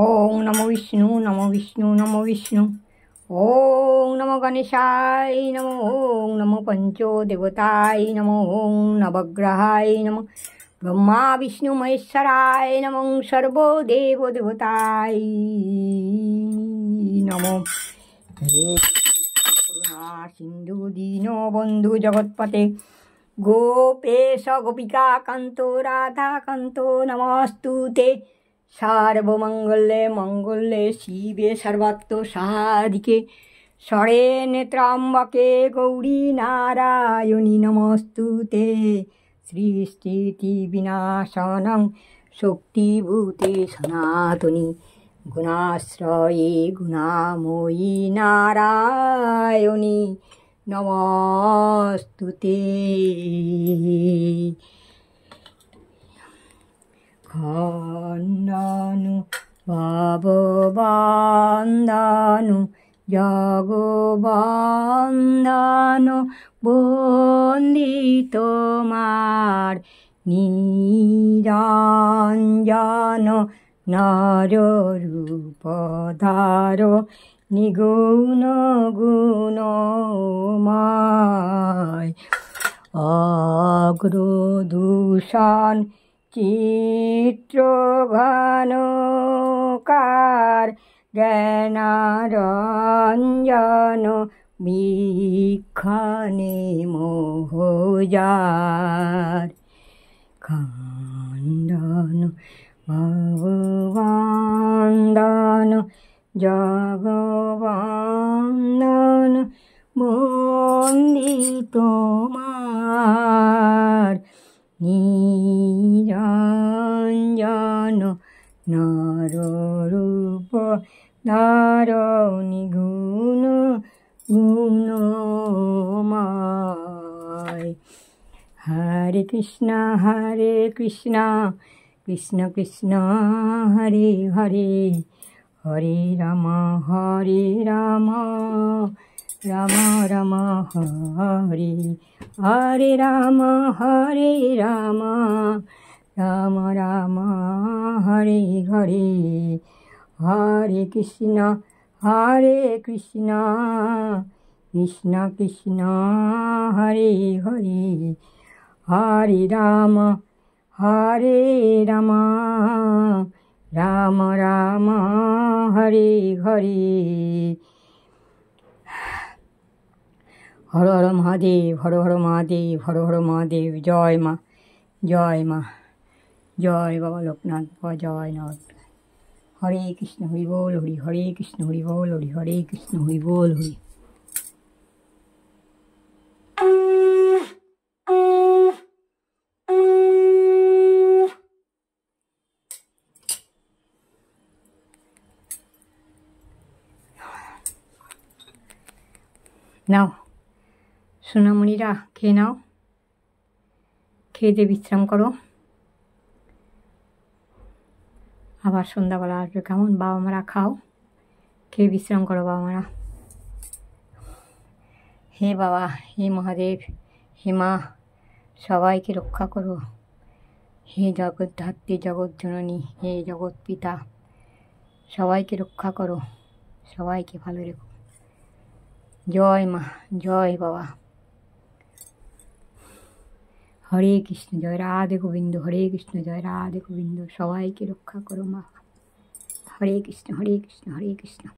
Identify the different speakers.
Speaker 1: ওং নমো বিষ্ণু নমো বিষ্ণু নমো বিষ্ণু। ওং নমো গণেশায় নমো। ওং নমো পঞ্চদেবতায় নমো। ওং নবগ্রহায় নমো। ব্রহ্মা বিষ্ণু মহেশ্বরায় নমো। সর্বদেব দেবতায় নমো। হে করুণা সিন্ধু দীন বন্ধু জগৎপতে গোপেশ গোপিকা কান্ত রাধা কান্ত নমস্তুতে। সর্বমঙ্গলে মঙ্গলে শিবে সর্বাত্ম সাধিকে শরণ্যে ত্র্যম্বকে গৌরী নারায়ণী নমস্তুতে। সৃষ্টি বিনাশনং শক্তিভূতে সনাতনী গুণাশ্রয়ে গুণাময়ী নারায়ণী নমস্তুতে। খণ্ডানু ভববন্ধনু জগবন্ধনু বন্দিত মার নিরঞ্জন নররূপধর নিগুণ গুণময় অগ্রদূষণ চিত্রঘনকার জ্ঞানারঞ্জন বিক্ষণে মোহজার। খণ্ডন ভববন্ধন জগবন্ধন বন্দিত মার নিরঞ্জন নররূপ ধর নিগুণ গুণময়। হরে কৃষ্ণ কৃষ্ণ কৃষ্ণ হরে হরে, হরে রাম রাম রাম হরে হরে, রাম রাম রাম হরে হরে। হরে কৃষ্ণ কৃষ্ণ কৃষ্ণ হরে হরে, হরে রাম রাম রাম হরে হরে। হর হর মহাদেব, হর হর মহাদেব, হর হর মহাদেব। জয় মা, জয় মা, জয় বাবা লোকনাথ, জয় নাথ। হরে কৃষ্ণ হরি বল হরি, হরে কৃষ্ণ হরি বল হরি, হরে কৃষ্ণ হরি বল হরি। নাও সোনামণিরা, খেয়ে নাও, খেয়ে দিয়ে বিশ্রাম করো। আবার সন্ধ্যাবেলা আসবে, কেমন? বাবা মারা খাও, খেয়ে বিশ্রাম করো বাবা মারা। হে বাবা, হে মহাদেব, হে মা, সবাইকে রক্ষা করো। হে জগদ্ধাত্রী, জগৎ জননী, হে জগৎ পিতা, সবাইকে রক্ষা করো, সবাইকে ভালো রেখো। জয় মা, জয় বাবা। হরে কৃষ্ণ, জয় রাধে গোবিন্দ, হরে কৃষ্ণ, জয় রাধে গোবিন্দ। সবাইকে রক্ষা করো মা। হরে কৃষ্ণ, হরে কৃষ্ণ, হরে কৃষ্ণ।